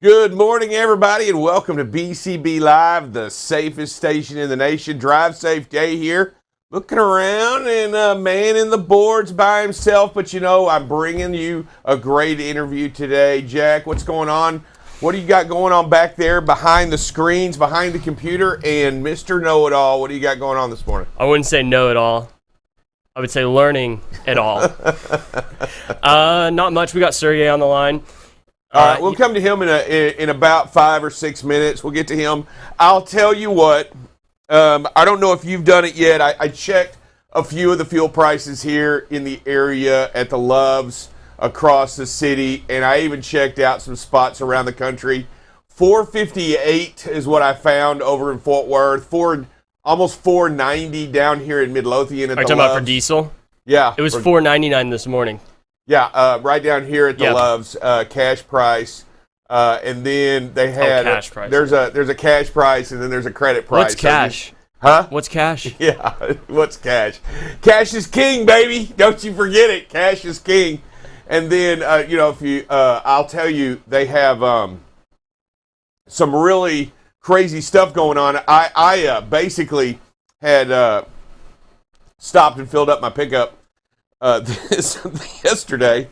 Good morning, everybody, and welcome to BCB Live, the safest station in the nation. Drive safe day here. Looking around and manning the boards by himself, but you know, I'm bringing you a great interview today. Jack, what's going on? What do you got going on back there behind the screens, behind the computer? And Mr. Know-It-All, what do you got going on this morning? I wouldn't say know-it-all. I would say learning it all. Not much. We got Sergey on the line. All right, we'll come to him in about 5 or 6 minutes. We'll get to him. I'll tell you what, I don't know if you've done it yet. I checked a few of the fuel prices here in the area at the Loves across the city, and I even checked out some spots around the country. $4.58 is what I found over in Fort Worth. Almost $4.90 down here in Midlothian at the Loves. Are you talking about for diesel? Yeah. It was $4.99 this morning. Yeah, right down here at the Loves, cash price, and then they had cash price. There's a cash price, and then there's a credit price. What's cash? What's cash? Yeah, what's cash? Cash is king, baby. Don't you forget it. Cash is king. And then if you, I'll tell you, they have some really crazy stuff going on. I basically had stopped and filled up my pickup yesterday,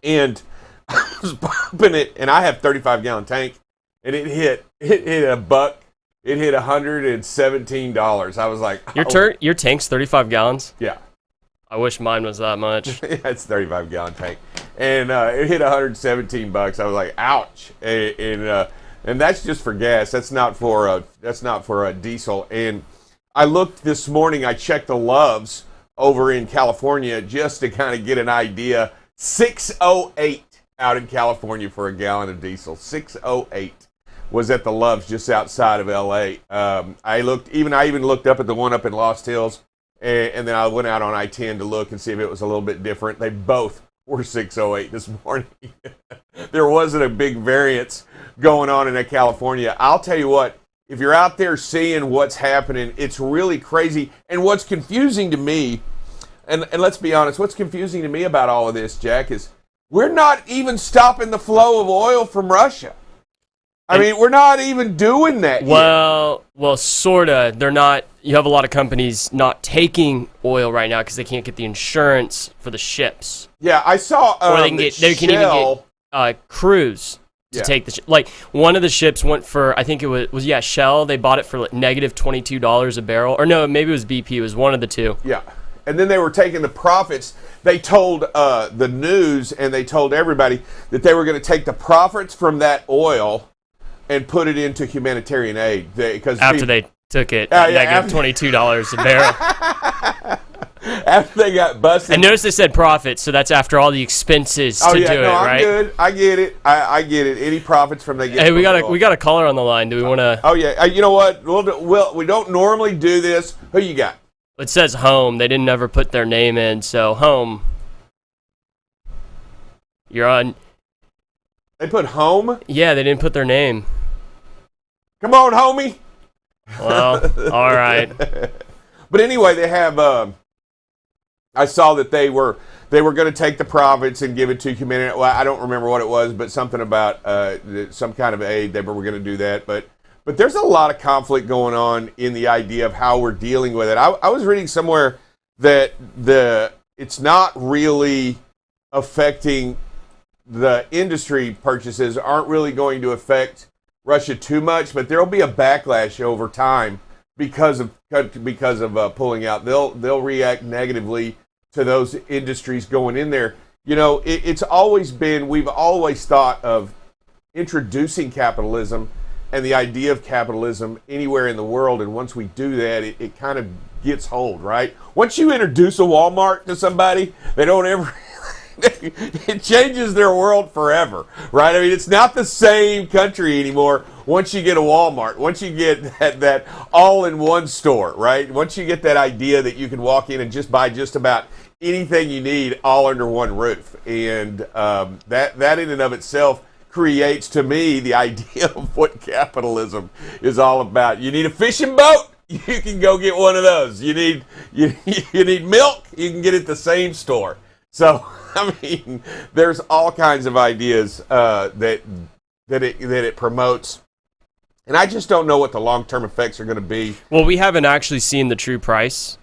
and I was pumping it, and I have 35-gallon tank, and it hit $1. It hit $117. I was like, your tank's 35 gallons? Yeah. I wish mine was that much. Yeah, it's a 35-gallon tank, and it hit $117. I was like, ouch, and that's just for gas. That's not for a diesel. And I looked this morning. I checked the Loves over in California just to kind of get an idea. $6.08 out in California for a gallon of diesel. $6.08 was at the Loves just outside of LA. I even looked up at the one up in Lost Hills, and then I went out on I-10 to look and see if it was a little bit different. They both were $6.08 this morning. There wasn't a big variance going on in California. I'll tell you what, if you're out there seeing what's happening, it's really crazy. And what's confusing to me, and let's be honest, what's confusing to me about all of this, Jack, is we're not even stopping the flow of oil from Russia. I mean, we're not even doing that yet. Well, sorta. They're not. You have a lot of companies not taking oil right now because they can't get the insurance for the ships. Yeah, I saw. Or they can even get crews to take the like one of the ships went for, I think it was Shell. They bought it for like negative $22 a barrel, or no, maybe it was BP. It was one of the two. Yeah, and then they were taking the profits. They told the news and they told everybody that they were going to take the profits from that oil and put it into humanitarian aid. Because after they took it negative $22 a barrel. After they got busted. And notice they said profits, so that's after all the expenses to do it, right? I'm good. I get it. I get it. Any profits from they get. Hey, we got a caller on the line. Do we want to? Oh yeah. You know what? We don't normally do this. Who you got? It says home. They didn't ever put their name in, so home. You're on. They put home? Yeah, they didn't put their name. Come on, homie. Well, all right. But anyway, they have. I saw that they were going to take the profits and give it to humanity. Well, I don't remember what it was, but something about some kind of aid. They were going to do that, but there's a lot of conflict going on in the idea of how we're dealing with it. I was reading somewhere that it's not really affecting the industry purchases. Aren't really going to affect Russia too much, but there'll be a backlash over time because of pulling out. They'll react negatively to those industries going in there. You know, it's always been, we've always thought of introducing capitalism and the idea of capitalism anywhere in the world, and once we do that, it kind of gets hold, right? Once you introduce a Walmart to somebody, they don't ever it changes their world forever, right? I mean, it's not the same country anymore once you get a Walmart, once you get that all-in-one store, right? Once you get that idea that you can walk in and just buy just about anything you need all under one roof. And that in and of itself creates, to me, the idea of what capitalism is all about. You need a fishing boat? You can go get one of those. You need milk? You can get it at the same store. So, I mean, there's all kinds of ideas that that it promotes. And I just don't know what the long-term effects are going to be. Well, we haven't actually seen the true price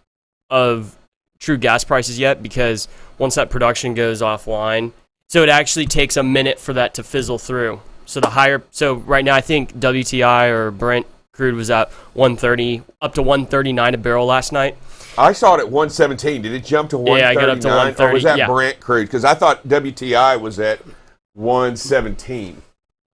of true gas prices yet, because once that production goes offline, so it actually takes a minute for that to fizzle through. So right now I think WTI or Brent crude was at 130, up to 139 a barrel last night. I saw it at 117. Did it jump to 139? Yeah, I got up to 130. Or was that Brent crude? Because I thought WTI was at 117.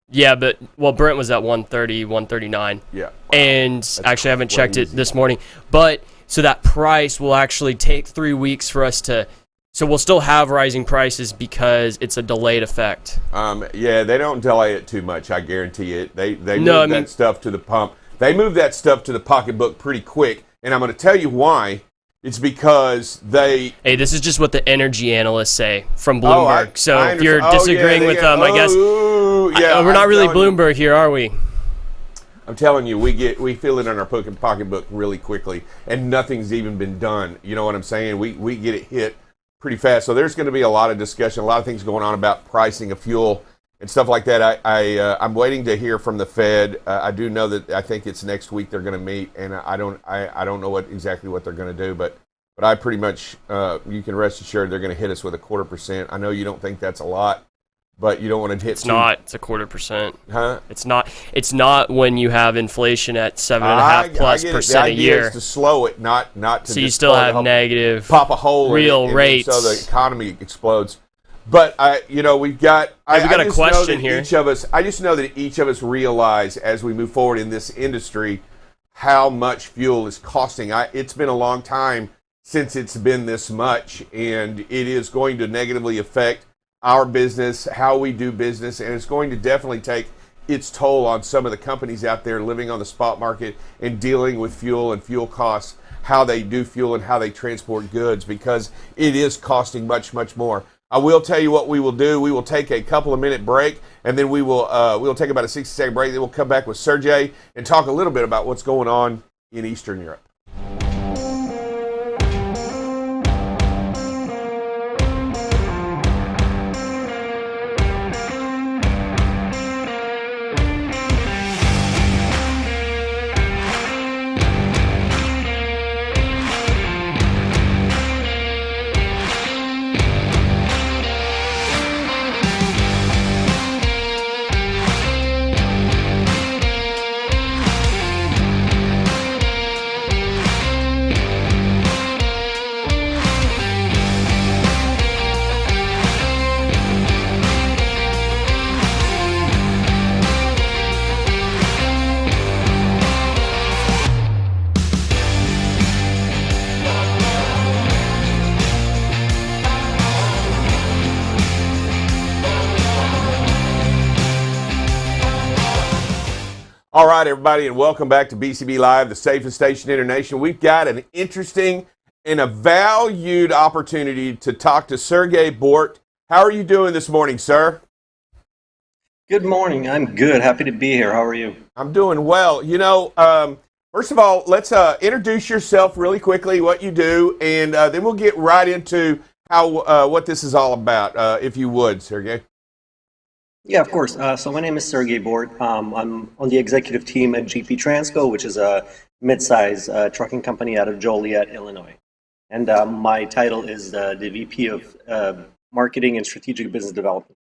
Yeah, but Brent was at 130, 139. Yeah. Wow. And That's actually I haven't checked crazy. it this morning. But so that price will actually take 3 weeks for us to. So we'll still have rising prices because it's a delayed effect. Yeah, they don't delay it too much. I guarantee it. They move that stuff to the pump. They move that stuff to the pocketbook pretty quick. And I'm going to tell you why. It's because they... Hey, this is just what the energy analysts say from Bloomberg. I if you're disagreeing with them, I guess... we're not really Bloomberg here, are we? I'm telling you, we feel it in our pocketbook really quickly, and nothing's even been done. You know what I'm saying? We get it hit pretty fast. So there's going to be a lot of discussion, a lot of things going on about pricing of fuel and stuff like that. I'm waiting to hear from the Fed. I do know that I think it's next week they're going to meet, and I don't know exactly what they're going to do, but I pretty much you can rest assured they're going to hit us with a 0.25%. I know you don't think that's a lot, but you don't want to hit. It's not. It's a 0.25%. Huh? It's not. It's not when you have inflation at 7.5%+ a year. Is to slow it, not to. So you still have negative. Pop a hole. Real rates. So the economy explodes. But we've got. We got a question here. I just know that each of us realize as we move forward in this industry how much fuel is costing. It's been a long time since it's been this much, and it is going to negatively affect our business, how we do business, and it's going to definitely take its toll on some of the companies out there living on the spot market and dealing with fuel and fuel costs, how they do fuel and how they transport goods, because it is costing much, much more. I will tell you what we will do. We will take a couple of minute break, and then we'll take about a 60-second break. Then we'll come back with Sergey and talk a little bit about what's going on in Eastern Europe. All right, everybody, and welcome back to BCB Live, the safest station in the nation. We've got an interesting and a valued opportunity to talk to Sergey Bort. How are you doing this morning, sir? Good morning. I'm good. Happy to be here. How are you? I'm doing well. First of all, let's introduce yourself really quickly, what you do, and then we'll get right into what this is all about, if you would, Sergey. Yeah, of course. So my name is Sergey Bort. I'm on the executive team at GP Transco, which is a mid-size trucking company out of Joliet, Illinois. And my title is the VP of Marketing and Strategic Business Development.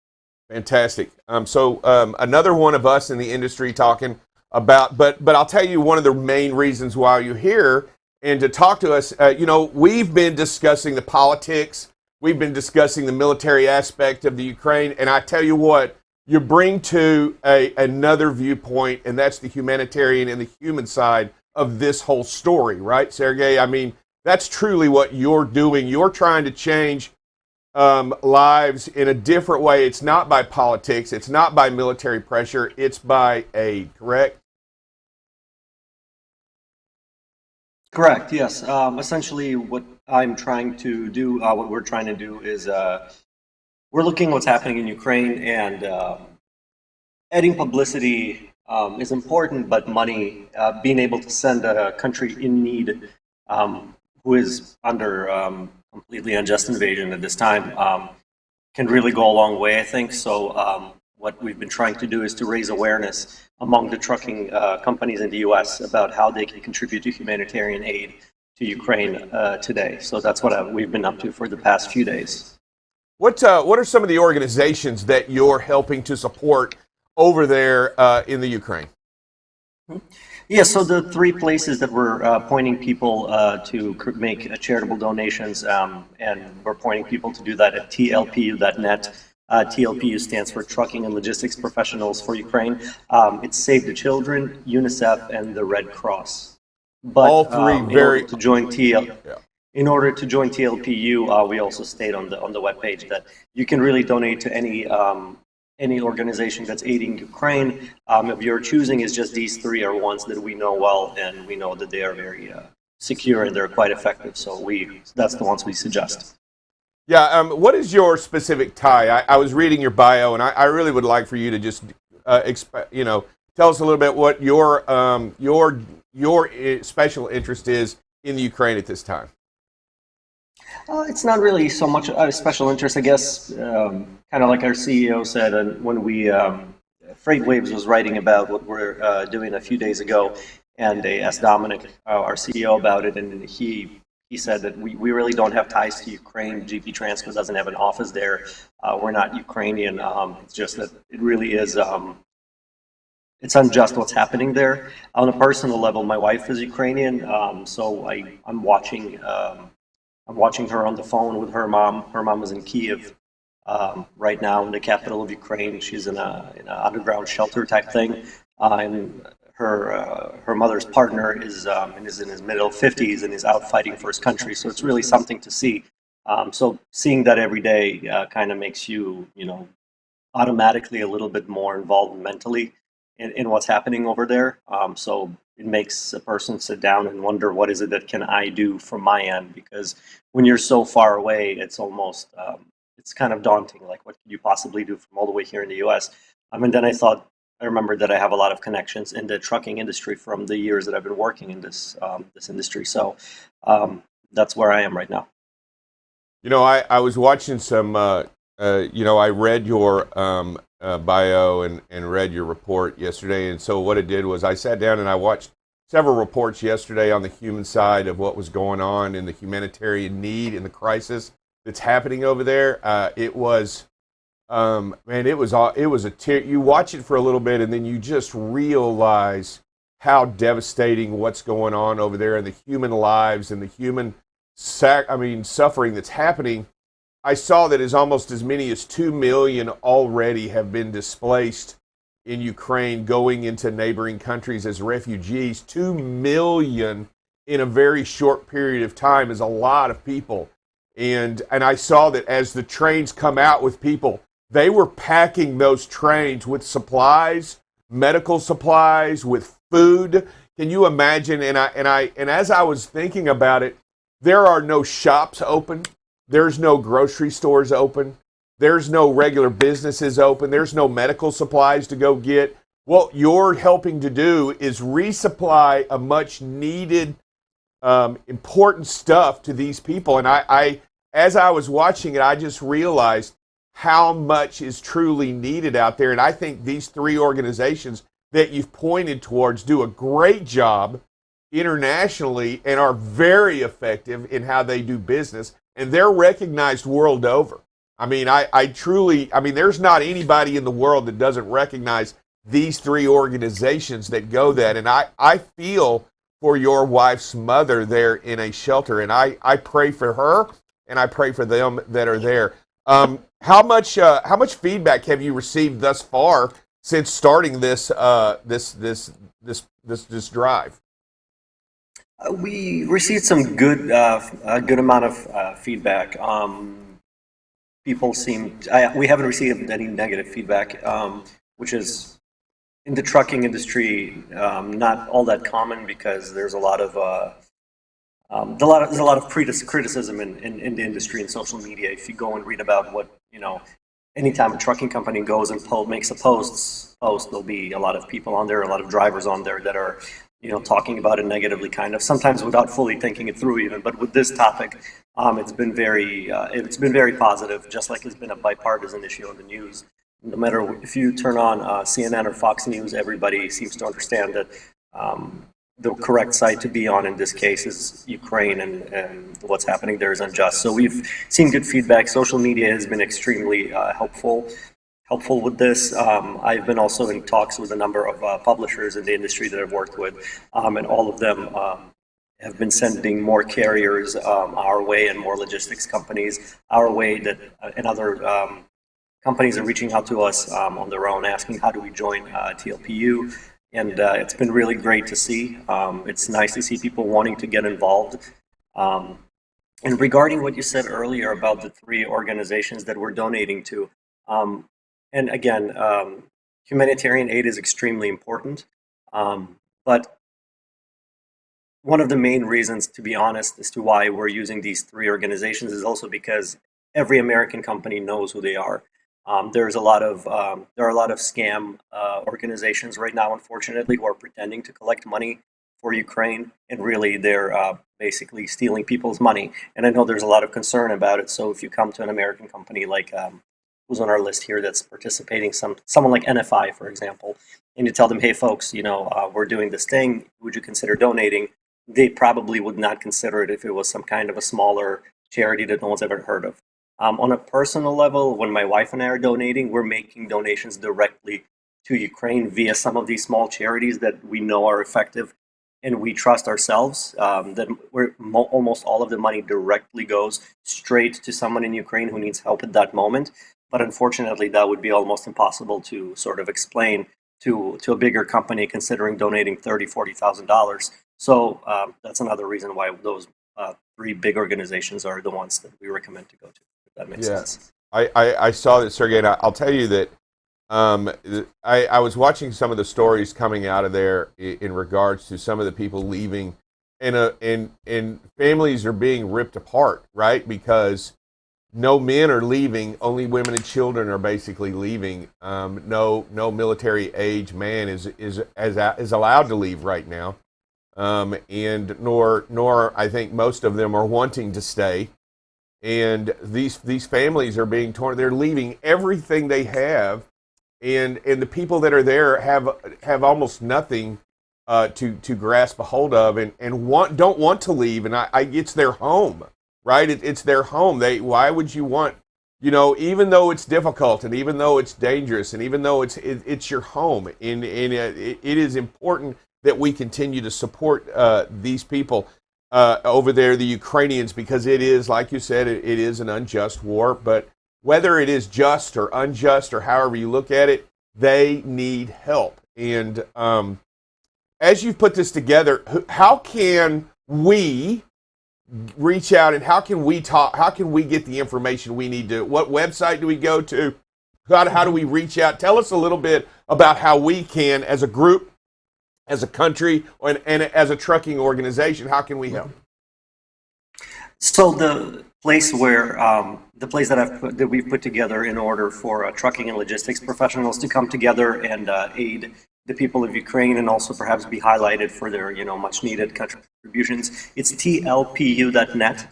Fantastic. So another one of us in the industry talking about, but I'll tell you one of the main reasons why you're here and to talk to us. We've been discussing the politics. We've been discussing the military aspect of the Ukraine. And I tell you what, you bring to another viewpoint, and that's the humanitarian and the human side of this whole story, right, Sergey? I mean, that's truly what you're doing. You're trying to change lives in a different way. It's not by politics. It's not by military pressure. It's by aid, correct? Correct, yes. Essentially, what I'm trying to do, what we're trying to do is we're looking at what's happening in Ukraine, and adding publicity is important, but money, being able to send a country in need who is under completely unjust invasion at this time can really go a long way, I think. So what we've been trying to do is to raise awareness among the trucking companies in the U.S. about how they can contribute to humanitarian aid to Ukraine today. So that's what we've been up to for the past few days. What are some of the organizations that you're helping to support over there in the Ukraine? Yeah, so the three places that we're pointing people to make charitable donations, and we're pointing people to do that at tlpu.net. TLPU stands for Trucking and Logistics Professionals for Ukraine. It's Save the Children, UNICEF, and the Red Cross. But all three in order to join TLPU, we also state on the webpage that you can really donate to any organization that's aiding Ukraine. If your choosing is just these three are ones that we know well, and we know that they are very secure and they're quite effective. So that's the ones we suggest. Yeah. What is your specific tie? I was reading your bio, and I really would like for you to just tell us a little bit what your special interest is in the Ukraine at this time. It's not really so much a special interest, I guess. Kind of like our CEO said, and when Freight Waves was writing about what we're doing a few days ago, and they asked Dominic, our CEO, about it, and he said that we really don't have ties to Ukraine. GP Transco doesn't have an office there. We're not Ukrainian. It's just that it really is. It's unjust what's happening there. On a personal level, my wife is Ukrainian, so I'm watching. I'm watching her on the phone with her mom. Her mom is in Kiev right now, in the capital of Ukraine. She's in an underground shelter type thing, and her mother's partner is in his middle 50s and is out fighting for his country. So it's really something to see. So seeing that every day kind of makes you, automatically a little bit more involved mentally in what's happening over there. So it makes a person sit down and wonder, what is it that can I do from my end? Because when you're so far away, it's almost, it's kind of daunting. Like, what could you possibly do from all the way here in the U.S.? And then I remembered that I have a lot of connections in the trucking industry from the years that I've been working in this industry. So that's where I am right now. I was watching some, I read your bio and read your report yesterday. And so what it did was I sat down and I watched several reports yesterday on the human side of what was going on in the humanitarian need and the crisis that's happening over there. It was, it was a tear. You watch it for a little bit and then you just realize how devastating what's going on over there and the human lives and the human suffering that's happening. I saw that almost as many as 2 million already have been displaced in Ukraine, going into neighboring countries as refugees. 2 million in a very short period of time is a lot of people. And I saw that as the trains come out with people, they were packing those trains with supplies, medical supplies, with food. Can you imagine? And as I was thinking about it, there are no shops open. There's no grocery stores open. There's no regular businesses open. There's no medical supplies to go get. What you're helping to do is resupply a much needed, important stuff to these people. And I, as I was watching it, I just realized how much is truly needed out there. And I think these three organizations that you've pointed towards do a great job internationally and are very effective in how they do business. And they're recognized world over. I truly, there's not anybody in the world that doesn't recognize these three organizations that go that. And I feel for your wife's mother there in a shelter. And I pray for her and I pray for them that are there. How much feedback have you received thus far since starting this drive? We received some good amount of feedback. People we haven't received any negative feedback, which is in the trucking industry not all that common, because there's a lot of criticism in the industry and social media. If you go and read about what, anytime a trucking company goes and makes a post, there'll be a lot of people on there, a lot of drivers on there that are talking about it negatively, kind of, sometimes without fully thinking it through even. But with this topic, it's been very positive, just like it's been a bipartisan issue on the news. no matter if you turn on CNN or Fox News, everybody seems to understand that the correct side to be on in this case is Ukraine, and what's happening there is unjust. So we've seen good feedback. Social media has been extremely helpful with this. I've been also in talks with a number of publishers in the industry that I've worked with, and all of them have been sending more carriers our way and more logistics companies our way, that and other companies are reaching out to us on their own, asking how do we join TLPU. And it's been really great to see. It's nice to see people wanting to get involved. And regarding what you said earlier about the 3 organizations that we're donating to, and again, humanitarian aid is extremely important. But one of the main reasons, to be honest, as to why we're using these 3 organizations is also because every American company knows who they are. There are a lot of scam organizations right now, unfortunately, who are pretending to collect money for Ukraine, and really they're basically stealing people's money. And I know there's a lot of concern about it. So if you come to an American company like who's on our list here that's participating, someone like NFI, for example, and you tell them, hey, folks, we're doing this thing. Would you consider donating? They probably would not consider it if it was some kind of a smaller charity that no one's ever heard of. On a personal level, when my wife and I are donating, we're making donations directly to Ukraine via some of these small charities that we know are effective, and we trust ourselves that almost all of the money directly goes straight to someone in Ukraine who needs help at that moment. But unfortunately, that would be almost impossible to sort of explain to a bigger company considering donating $30,000-$40,000. So that's another reason why those 3 big organizations are the ones that we recommend to go to. That makes sense. I saw that, Sergey, and I'll tell you that I was watching some of the stories coming out of there in regards to some of the people leaving, and families are being ripped apart, right? Because no men are leaving, only women and children are basically leaving. No military age man is allowed to leave right now, and nor I think most of them are wanting to stay. And these families are being torn. They're leaving everything they have, and the people that are there have almost nothing to grasp a hold of, and don't want to leave. And it's their home, right? It's their home. Why would you want, even though it's difficult, and even though it's dangerous, and even though it's your home, and it is important that we continue to support these people. Over there, the Ukrainians, because it is, like you said, it is an unjust war. But whether it is just or unjust or however you look at it, they need help. And as you've put this together, how can we reach out, and how can we talk? How can we get the information we need to? What website do we go to? How do we reach out? Tell us a little bit about how we can, as a group, as a country, and as a trucking organization, how can we help? So the place that we've put together in order for trucking and logistics professionals to come together and aid the people of Ukraine, and also perhaps be highlighted for their much needed contributions, it's tlpu.net.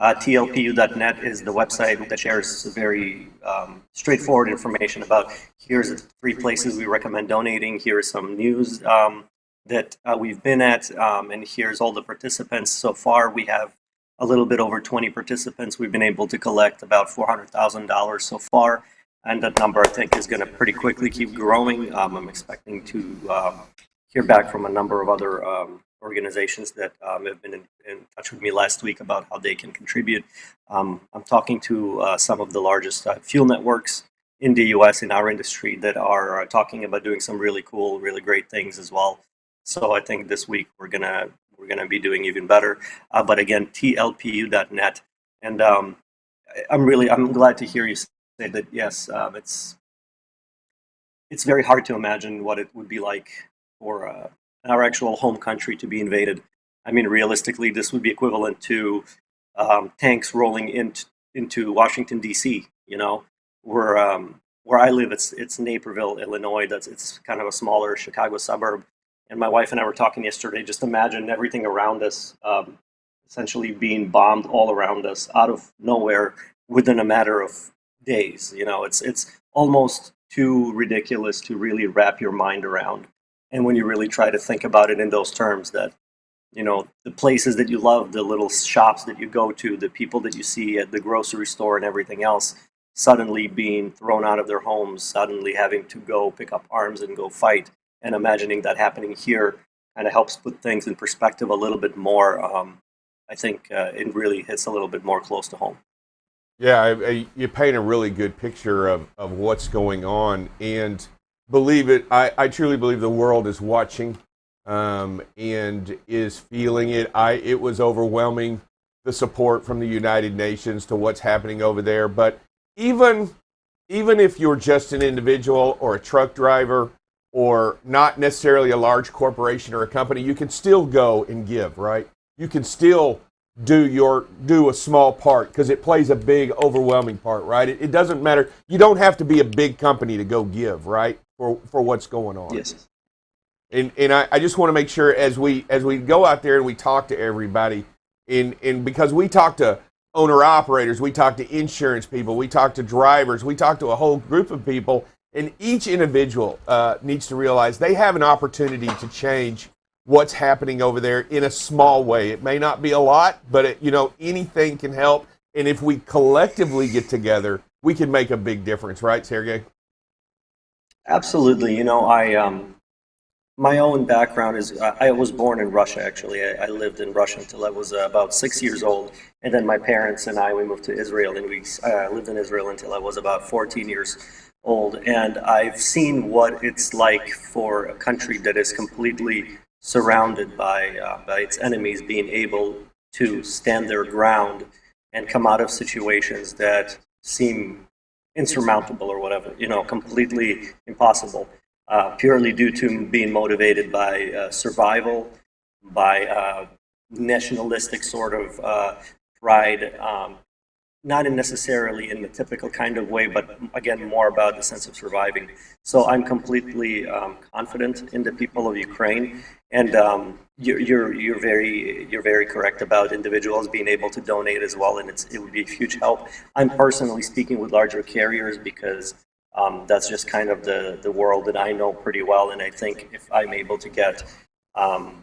TLPU.net is the website that shares very straightforward information about here's the 3 places we recommend donating, here's some news that we've been at, and here's all the participants. So far, we have a little bit over 20 participants. We've been able to collect about $400,000 so far, and that number, I think, is going to pretty quickly keep growing. I'm expecting to hear back from a number of other organizations that have been in touch with me last week about how they can contribute. I'm talking to some of the largest fuel networks in the U.S. in our industry that are talking about doing some really cool, really great things as well. So I think this week we're gonna be doing even better. But again, tlpu.net, and I'm glad to hear you say that. Yes, it's very hard to imagine what it would be like for our actual home country to be invaded. I mean, realistically, this would be equivalent to tanks rolling into Washington D.C. Where I live, it's Naperville, Illinois. It's kind of a smaller Chicago suburb. And my wife and I were talking yesterday. Just imagine everything around us essentially being bombed all around us out of nowhere within a matter of days. It's almost too ridiculous to really wrap your mind around. And when you really try to think about it in those terms, that the places that you love, the little shops that you go to, the people that you see at the grocery store and everything else, suddenly being thrown out of their homes, suddenly having to go pick up arms and go fight, and imagining that happening here kind of helps put things in perspective a little bit more. I think it really hits a little bit more close to home. Yeah, you paint a really good picture of what's going on, and believe it, I truly believe the world is watching and is feeling it. It was overwhelming, the support from the United Nations to what's happening over there. But even if you're just an individual or a truck driver or not necessarily a large corporation or a company, you can still go and give, right? You can still do a small part, because it plays a big, overwhelming part, right? It doesn't matter. You don't have to be a big company to go give, right? For what's going on. Yes. And I just want to make sure as we go out there and we talk to everybody, and because we talk to owner operators, we talk to insurance people, we talk to drivers, we talk to a whole group of people, and each individual needs to realize they have an opportunity to change what's happening over there in a small way. It may not be a lot, but anything can help. And if we collectively get together, we can make a big difference, right, Sergey? Absolutely. My own background is I was born in Russia, actually. I lived in Russia until I was about 6 years old. And then my parents and we moved to Israel, and we lived in Israel until I was about 14 years old. And I've seen what it's like for a country that is completely surrounded by its enemies being able to stand their ground and come out of situations that seem insurmountable or whatever, completely impossible, purely due to being motivated by survival, by nationalistic sort of pride, not necessarily in the typical kind of way, but again, more about the sense of surviving. So I'm completely confident in the people of Ukraine, and you're very correct about individuals being able to donate as well, and it would be a huge help. I'm personally speaking with larger carriers because that's just kind of the world that I know pretty well, and I think if I'm able to get $10,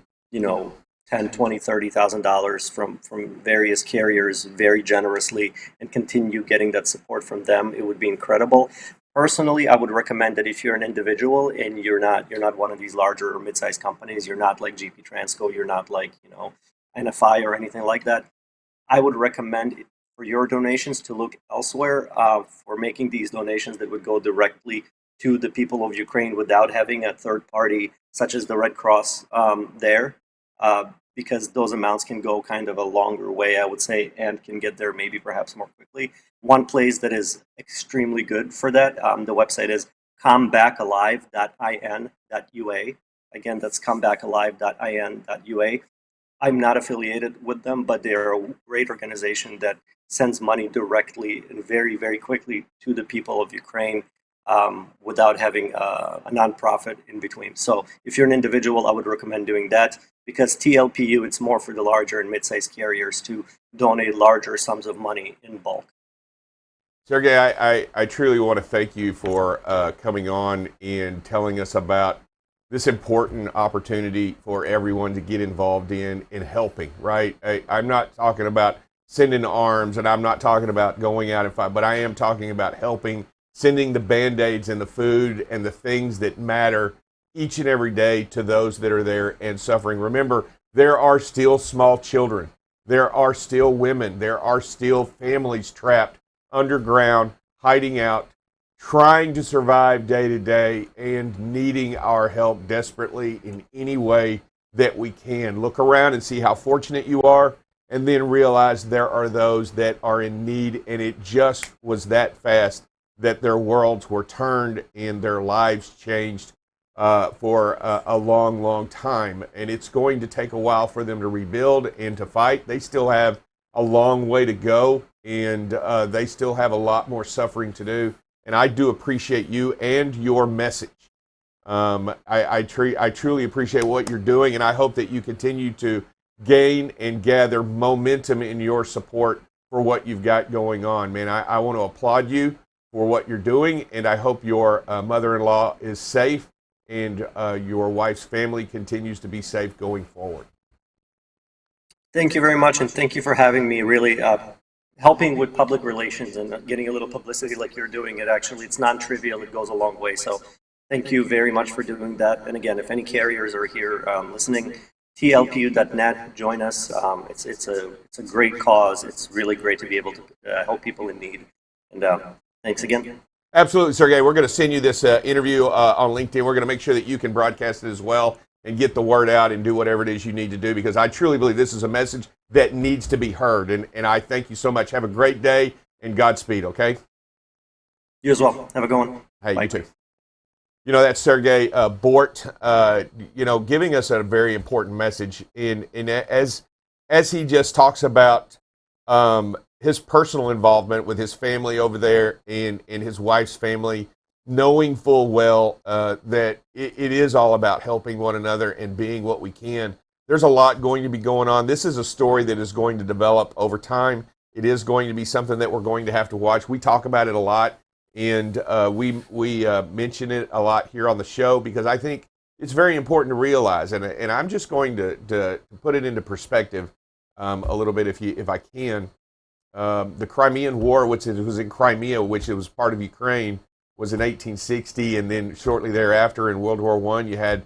$20, $30,000 from various carriers very generously and continue getting that support from them, it would be incredible. Personally, I would recommend that if you're an individual and you're not one of these larger or mid-sized companies, you're not like GP Transco, you're not like NFI or anything like that, I would recommend for your donations to look elsewhere for making these donations that would go directly to the people of Ukraine without having a third party such as the Red Cross there. Because those amounts can go kind of a longer way, I would say, and can get there maybe perhaps more quickly. One place that is extremely good for that, the website is comebackalive.in.ua. Again, that's comebackalive.in.ua. I'm not affiliated with them, but they're a great organization that sends money directly and very, very quickly to the people of Ukraine without having a nonprofit in between. So if you're an individual, I would recommend doing that, because TLPU, it's more for the larger and mid-sized carriers to donate larger sums of money in bulk. Sergey, I truly want to thank you for coming on and telling us about this important opportunity for everyone to get involved in helping, right? I'm not talking about sending arms, and I'm not talking about going out and fight, but I am talking about helping, sending the Band-Aids and the food and the things that matter each and every day to those that are there and suffering. Remember, there are still small children. There are still women. There are still families trapped underground, hiding out, trying to survive day to day and needing our help desperately in any way that we can. Look around and see how fortunate you are, and then realize there are those that are in need, and it just was that fast that their worlds were turned and their lives changed for a long, long time. And it's going to take a while for them to rebuild and to fight. They still have a long way to go, and they still have a lot more suffering to do. And I do appreciate you and your message. I truly appreciate what you're doing, and I hope that you continue to gain and gather momentum in your support for what you've got going on, man. I want to applaud you for what you're doing, and I hope your mother-in-law is safe and your wife's family continues to be safe going forward. Thank you very much, and thank you for having me. Really helping with public relations and getting a little publicity like you're doing. It's non-trivial. It goes a long way. So thank you very much for doing that. And again, if any carriers are here listening, tlpu.net, join us. It's a great cause. It's really great to be able to help people in need. And thanks again. Absolutely, Sergey. We're going to send you this interview on LinkedIn. We're going to make sure that you can broadcast it as well and get the word out and do whatever it is you need to do, because I truly believe this is a message that needs to be heard. And I thank you so much. Have a great day and Godspeed, okay? You as well. Have a good one. Hey, Bye. you too. That's Sergey Bort, giving us a very important message as he just talks about his personal involvement with his family over there and his wife's family, knowing full well that it is all about helping one another and being what we can. There's a lot going to be going on. This is a story that is going to develop over time. It is going to be something that we're going to have to watch. We talk about it a lot, and we mention it a lot here on the show because I think it's very important to realize, and I'm just going to put it into perspective a little bit if I can. The Crimean War, which was in Crimea, which it was part of Ukraine, was in 1860, and then shortly thereafter in World War I, you had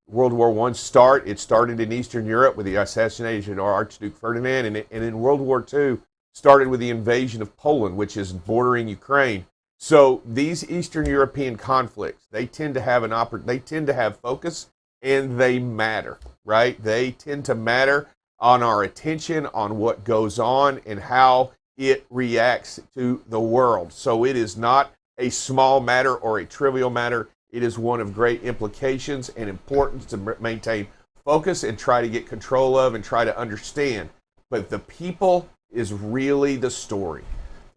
World War I start. It started in Eastern Europe with the assassination of Archduke Ferdinand, and in World War II started with the invasion of Poland, which is bordering Ukraine. So these Eastern European conflicts, they tend to have focus, and they matter, right? They tend to matter on our attention, on what goes on, and how it reacts to the world. So it is not a small matter or a trivial matter. It is one of great implications and importance to maintain focus and try to get control of and try to understand. But the people is really the story.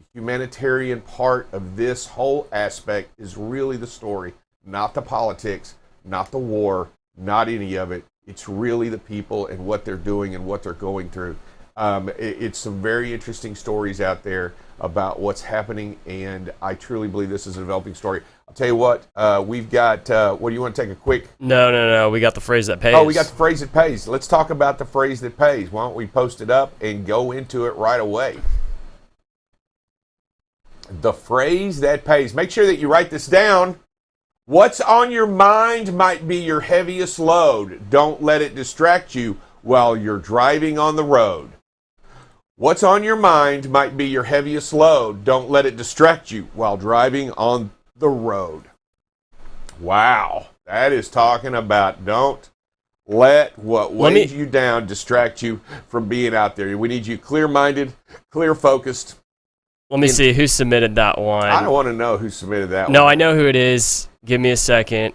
The humanitarian part of this whole aspect is really the story, not the politics, not the war, not any of it. It's really the people and what they're doing and what they're going through. It's some very interesting stories out there about what's happening, and I truly believe this is a developing story. I'll tell you what, we've got, what do you want to take a quick? No. We got the phrase that pays. Oh, we got the phrase that pays. Let's talk about the phrase that pays. Why don't we post it up and go into it right away? The phrase that pays. Make sure that you write this down. What's on your mind might be your heaviest load. Don't let it distract you while you're driving on the road. What's on your mind might be your heaviest load. Don't let it distract you while driving on the road. Wow. That is talking about don't let what weighs you down distract you from being out there. We need you clear-minded, clear-focused. Let me see who submitted that one. I don't want to know who submitted that one. No, I know who it is. Give me a second.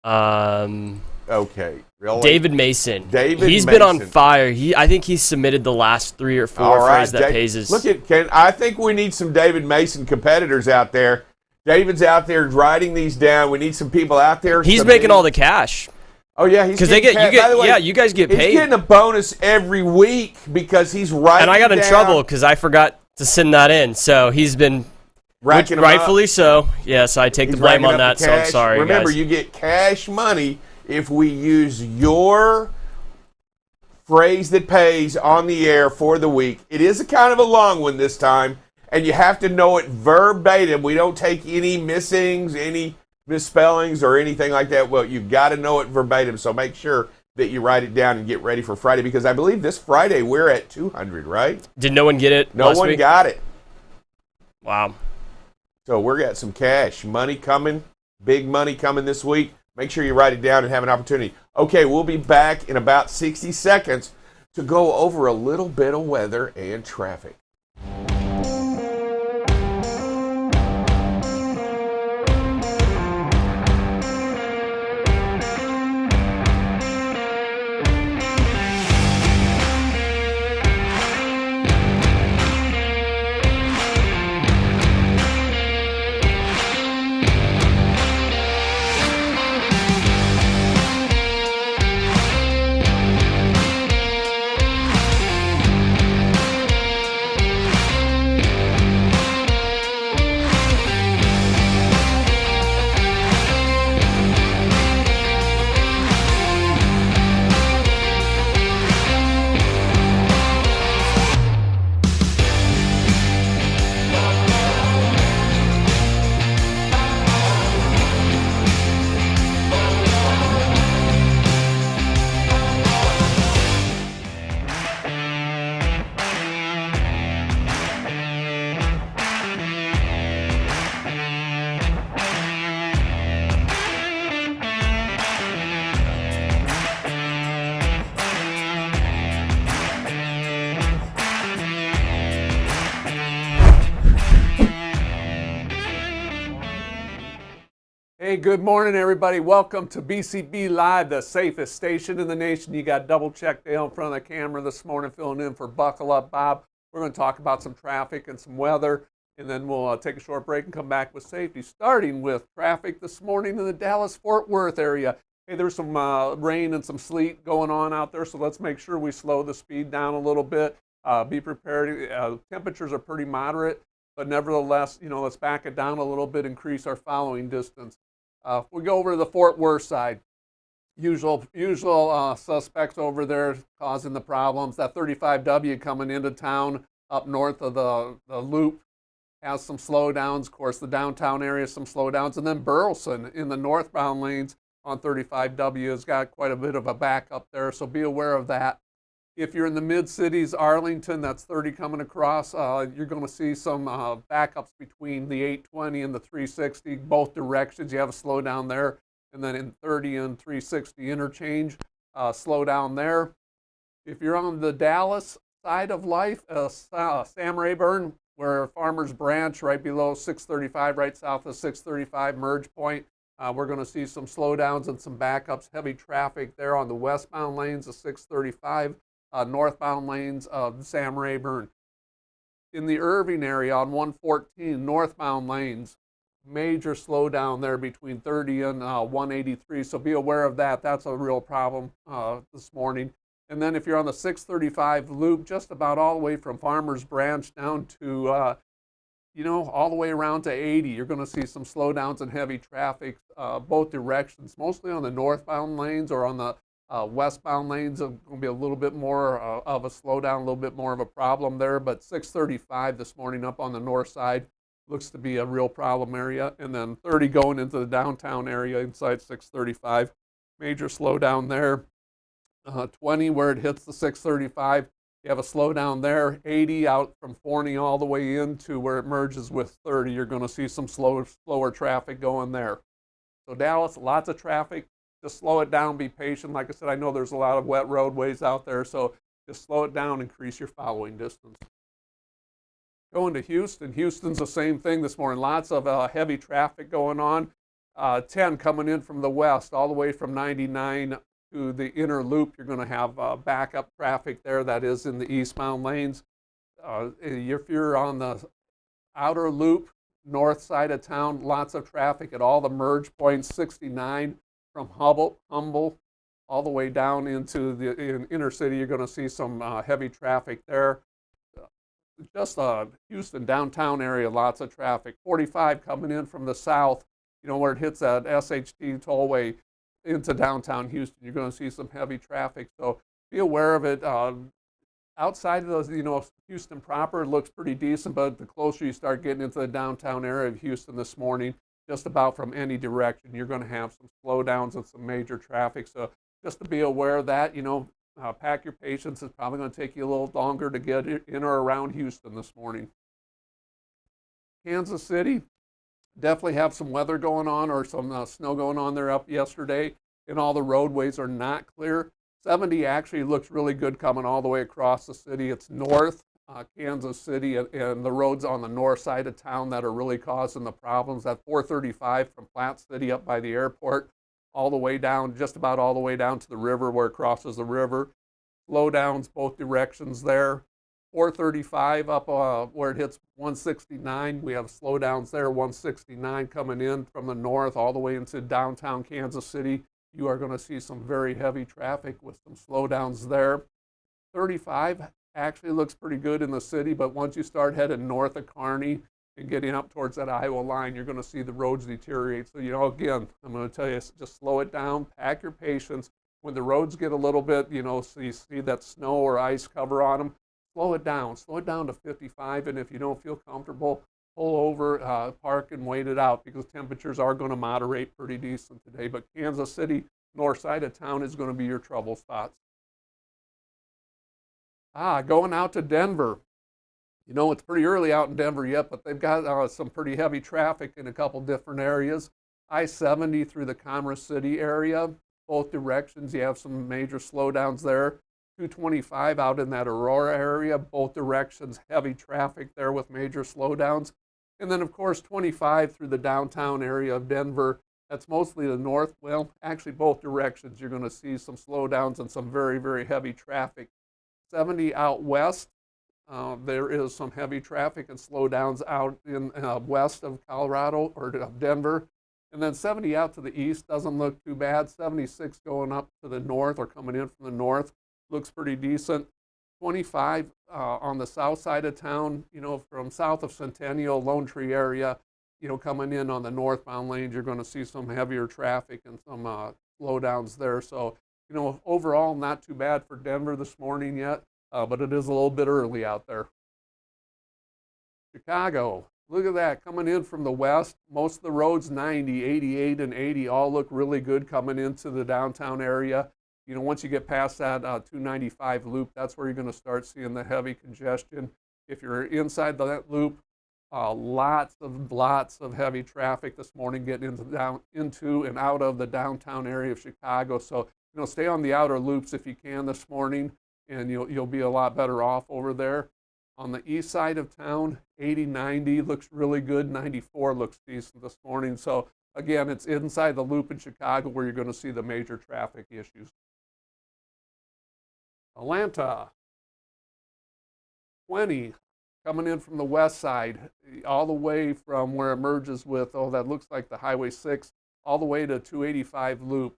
Okay. Really? David Mason. He's been on fire. I think he's submitted the last 3 or 4 phrase that pays. Look at Ken. I think we need some David Mason competitors out there. David's out there writing these down. We need some people out there. He's making all the cash. Oh yeah, he's because you guys get paid. He's getting a bonus every week because he's writing. And I got in trouble because I forgot to send that in. So he's been rightfully so. Yes, I take the blame on that. So I'm sorry. Remember, guys. You get cash money if we use your phrase that pays on the air for the week. It is a kind of a long one this time, and you have to know it verbatim. We don't take any missings, any misspellings, or anything like that. Well, you've got to know it verbatim, so make sure that you write it down and get ready for Friday, because I believe this Friday we're at 200, right? Did no one get it? No one got it. Wow. So we're got some cash money coming, big money coming this week. Make sure you write it down and have an opportunity. Okay, we'll be back in about 60 seconds to go over a little bit of weather and traffic. Hey, good morning, everybody. Welcome to BCB Live, the safest station in the nation. You got Double Check Dale in front of the camera this morning, filling in for Buckle Up Bob. We're going to talk about some traffic and some weather, and then we'll take a short break and come back with safety, starting with traffic this morning in the Dallas-Fort Worth area. Hey, there's some rain and some sleet going on out there, so let's make sure we slow the speed down a little bit. Be prepared. Temperatures are pretty moderate, but nevertheless, let's back it down a little bit, increase our following distance. If we go over to the Fort Worth side, usual suspects over there causing the problems. That 35W coming into town up north of the loop has some slowdowns. Of course, the downtown area, some slowdowns. And then Burleson in the northbound lanes on 35W has got quite a bit of a backup there, so be aware of that. If you're in the mid-cities, Arlington, that's 30 coming across, you're going to see some backups between the 820 and the 360, both directions. You have a slowdown there. And then in 30 and 360 interchange, slowdown there. If you're on the Dallas side of life, Sam Rayburn, where Farmers Branch, right below 635, right south of 635 merge point, we're going to see some slowdowns and some backups, heavy traffic there on the westbound lanes of 635. Northbound lanes of Sam Rayburn. In the Irving area on 114, northbound lanes, major slowdown there between 30 and 183, so be aware of that. That's a real problem this morning. And then if you're on the 635 loop, just about all the way from Farmers Branch down to, all the way around to 80, you're going to see some slowdowns and heavy traffic both directions, mostly on the northbound lanes or on the westbound lanes. Are going to be a little bit more of a slowdown, a little bit more of a problem there, but 635 this morning up on the north side looks to be a real problem area. And then 30 going into the downtown area inside 635, major slowdown there. 20 where it hits the 635, you have a slowdown there. 80 out from Forney all the way into where it merges with 30, you're going to see some slower traffic going there. So Dallas, lots of traffic. Just slow it down, be patient. Like I said, I know there's a lot of wet roadways out there, so just slow it down, increase your following distance. Going to Houston. Houston's the same thing this morning. Lots of heavy traffic going on. 10 coming in from the west, all the way from 99 to the inner loop. You're going to have backup traffic there. That is in the eastbound lanes. If you're on the outer loop, north side of town, lots of traffic at all the merge points. 69 from Humble all the way down into the inner city, you're going to see some heavy traffic there. Just Houston downtown area, lots of traffic. 45 coming in from the south, where it hits that SHT tollway into downtown Houston, you're going to see some heavy traffic. So be aware of it. Outside of those, Houston proper looks pretty decent, but the closer you start getting into the downtown area of Houston this morning, just about from any direction, you're going to have some slowdowns and some major traffic. So just to be aware of that, pack your patience. It's probably going to take you a little longer to get in or around Houston this morning. Kansas City, definitely have some weather going on or some snow going on there up yesterday, and all the roadways are not clear. 70 actually looks really good coming all the way across the city. It's north Kansas City and the roads on the north side of town that are really causing the problems. That 435 from Platte City up by the airport all the way down, just about all the way down to the river where it crosses the river. Slowdowns both directions there. 435 up where it hits 169. We have slowdowns there. 169 coming in from the north all the way into downtown Kansas City. You are going to see some very heavy traffic with some slowdowns there. 35 actually looks pretty good in the city, but once you start heading north of Kearney and getting up towards that Iowa line, you're going to see the roads deteriorate. So, again, I'm going to tell you, just slow it down, pack your patience. When the roads get a little bit, so you see that snow or ice cover on them, slow it down to 55. And if you don't feel comfortable, pull over, park and wait it out, because temperatures are going to moderate pretty decent today. But Kansas City, north side of town, is going to be your trouble spots. Going out to Denver. It's pretty early out in Denver yet, but they've got some pretty heavy traffic in a couple different areas. I-70 through the Commerce City area, both directions, you have some major slowdowns there. 225 out in that Aurora area, both directions, heavy traffic there with major slowdowns. And then, of course, 25 through the downtown area of Denver. That's mostly the north. Well, actually both directions. You're going to see some slowdowns and some very, very heavy traffic. 70 out west, there is some heavy traffic and slowdowns out in west of Colorado or of Denver. And then 70 out to the east doesn't look too bad. 76 going up to the north or coming in from the north looks pretty decent. 25 on the south side of town, from south of Centennial, Lone Tree area, coming in on the northbound lanes, you're going to see some heavier traffic and some slowdowns there. So, overall, not too bad for Denver this morning yet, but it is a little bit early out there. Chicago, look at that, coming in from the west. Most of the roads, 90, 88, and 80 all look really good coming into the downtown area. Once you get past that 295 loop, that's where you're going to start seeing the heavy congestion. If you're inside that loop, lots of heavy traffic this morning getting into and out of the downtown area of Chicago. So, stay on the outer loops if you can this morning, and you'll be a lot better off over there. On the east side of town, 80, 90 looks really good. 94 looks decent this morning. So, again, it's inside the loop in Chicago where you're going to see the major traffic issues. Atlanta, 20, coming in from the west side, all the way from where it merges with, that looks like the Highway 6, all the way to 285 loop,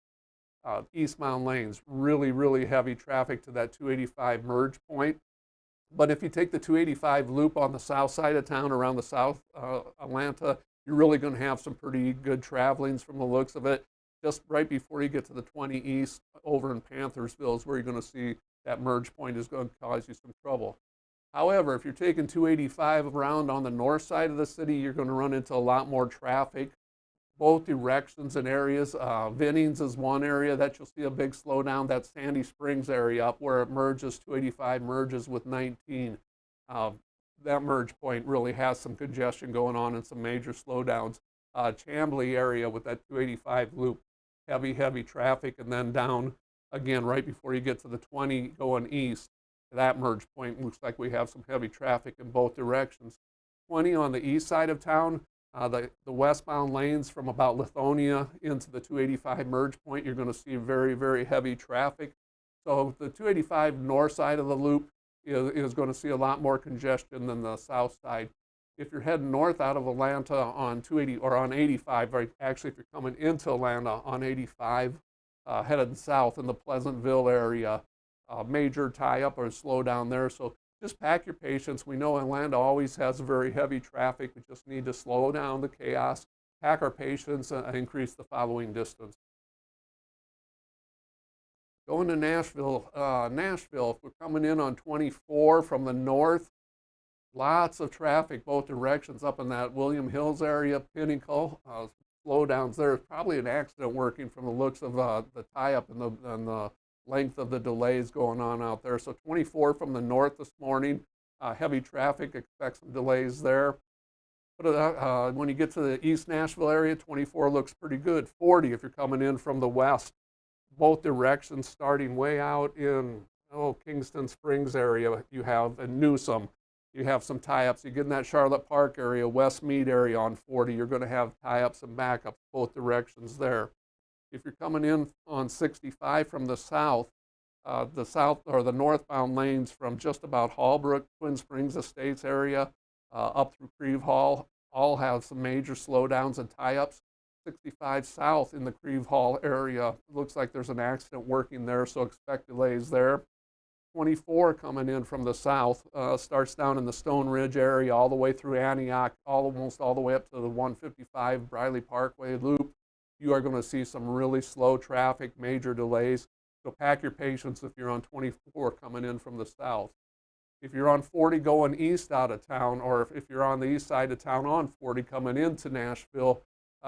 eastbound lanes. Really, really heavy traffic to that 285 merge point. But if you take the 285 loop on the south side of town around the south Atlanta, you're really going to have some pretty good travelings from the looks of it. Just right before you get to the 20 east over in Panthersville is where you're going to see that merge point is going to cause you some trouble. However, if you're taking 285 around on the north side of the city, you're going to run into a lot more traffic, both directions and areas. Vinnings is one area that you'll see a big slowdown. That's Sandy Springs area up where it merges, 285 merges with 19. That merge point really has some congestion going on and some major slowdowns. Chamblee area with that 285 loop, heavy traffic, and then down again right before you get to the 20 going east. That merge point looks like we have some heavy traffic in both directions. 20 on the east side of town, the westbound lanes from about Lithonia into the 285 merge point, you're going to see very, very heavy traffic. So the 285 north side of the loop is going to see a lot more congestion than the south side. If you're heading north out of Atlanta on 280 or on 85, right, actually if you're coming into Atlanta on 85, headed south in the Pleasantville area, major tie-up or slow down there. So just pack your patience. We know Atlanta always has very heavy traffic. We just need to slow down the chaos, pack our patience, and increase the following distance. Going to Nashville, if we're coming in on 24 from the north, lots of traffic both directions up in that William Hills area, Pinnacle. Slowdowns there. Probably an accident working from the looks of the tie-up and the length of the delays going on out there. So 24 from the north this morning, heavy traffic, expect some delays there. But when you get to the East Nashville area, 24 looks pretty good. 40 if you're coming in from the west, both directions starting way out in Kingston Springs area. You have in Newsom, you have some tie-ups. You get in that Charlotte Park area, West Mead area on 40, you're going to have tie-ups and backups both directions there. If you're coming in on 65 from the south or the northbound lanes from just about Hallbrook, Twin Springs Estates area up through Creve Hall, all have some major slowdowns and tie-ups. 65 south in the Creve Hall area, looks like there's an accident working there, so expect delays there. 24 coming in from the south, starts down in the Stone Ridge area all the way through Antioch, almost all the way up to the 155 Briley Parkway loop. You are going to see some really slow traffic, major delays. So pack your patience if you're on 24 coming in from the south. If you're on 40 going east out of town, or if you're on the east side of town on 40 coming into Nashville,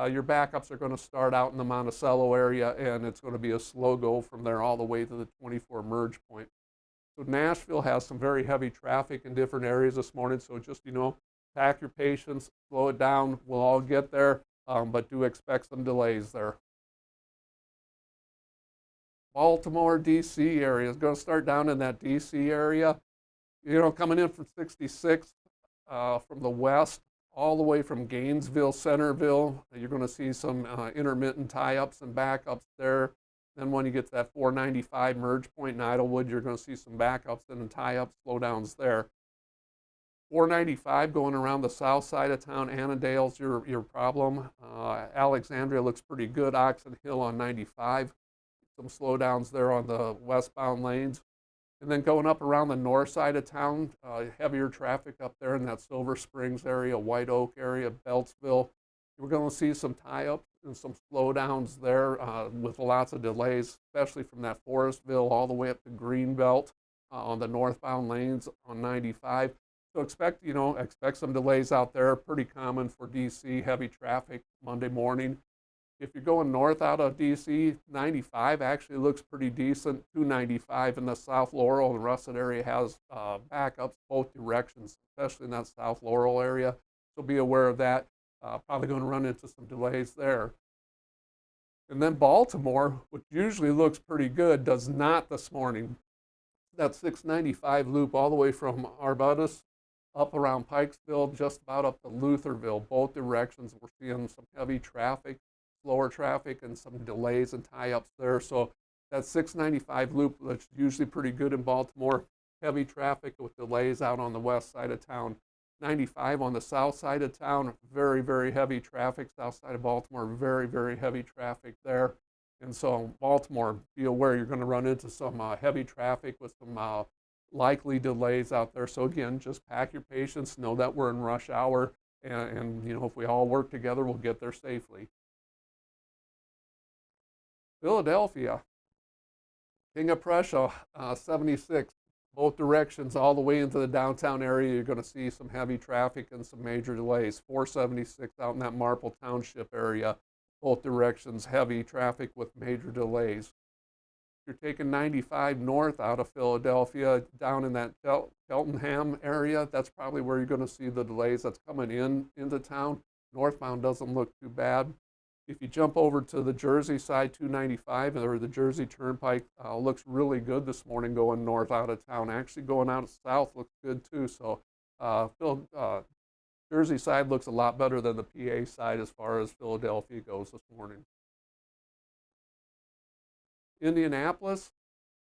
your backups are going to start out in the Monticello area, and it's going to be a slow go from there all the way to the 24 merge point. So Nashville has some very heavy traffic in different areas this morning, so just, pack your patience, slow it down. We'll all get there, but do expect some delays there. Baltimore, D.C. area is going to start down in that D.C. area. Coming in from 66 from the west, all the way from Gainesville, Centerville. You're going to see some intermittent tie-ups and backups there. Then when you get to that 495 merge point in Idlewood, you're going to see some backups and tie-ups, slowdowns there. 495 going around the south side of town. Annandale's your problem. Alexandria looks pretty good. Oxon Hill on 95. Some slowdowns there on the westbound lanes. And then going up around the north side of town, heavier traffic up there in that Silver Springs area, White Oak area, Beltsville. We're going to see some tie-ups and some slowdowns there with lots of delays, especially from that Forestville all the way up to Greenbelt on the northbound lanes on 95. So expect some delays out there. Pretty common for DC, heavy traffic Monday morning. If you're going north out of DC, 95 actually looks pretty decent. 295 in the South Laurel and Russet area has backups both directions, especially in that South Laurel area. So be aware of that. Probably going to run into some delays there. And then Baltimore, which usually looks pretty good, does not this morning. That 695 loop all the way from Arbutus up around Pikesville, just about up to Lutherville, both directions. We're seeing some heavy traffic, slower traffic, and some delays and tie-ups there. So that 695 loop looks usually pretty good in Baltimore. Heavy traffic with delays out on the west side of town. 95 on the south side of town, very, very heavy traffic. South side of Baltimore, very, very heavy traffic there. And so Baltimore, be aware you're going to run into some heavy traffic with some likely delays out there. So again, just pack your patience, know that we're in rush hour, and if we all work together, we'll get there safely. Philadelphia, King of Prussia, 76, both directions all the way into the downtown area. You're going to see some heavy traffic and some major delays. 476 out in that Marple Township area, both directions, heavy traffic with major delays. You're taking 95 north out of Philadelphia, down in that Cheltenham area. That's probably where you're going to see the delays that's coming into town. Northbound doesn't look too bad. If you jump over to the Jersey side, 295, or the Jersey Turnpike, looks really good this morning going north out of town. Actually going out south looks good too. So Jersey side looks a lot better than the PA side as far as Philadelphia goes this morning. Indianapolis,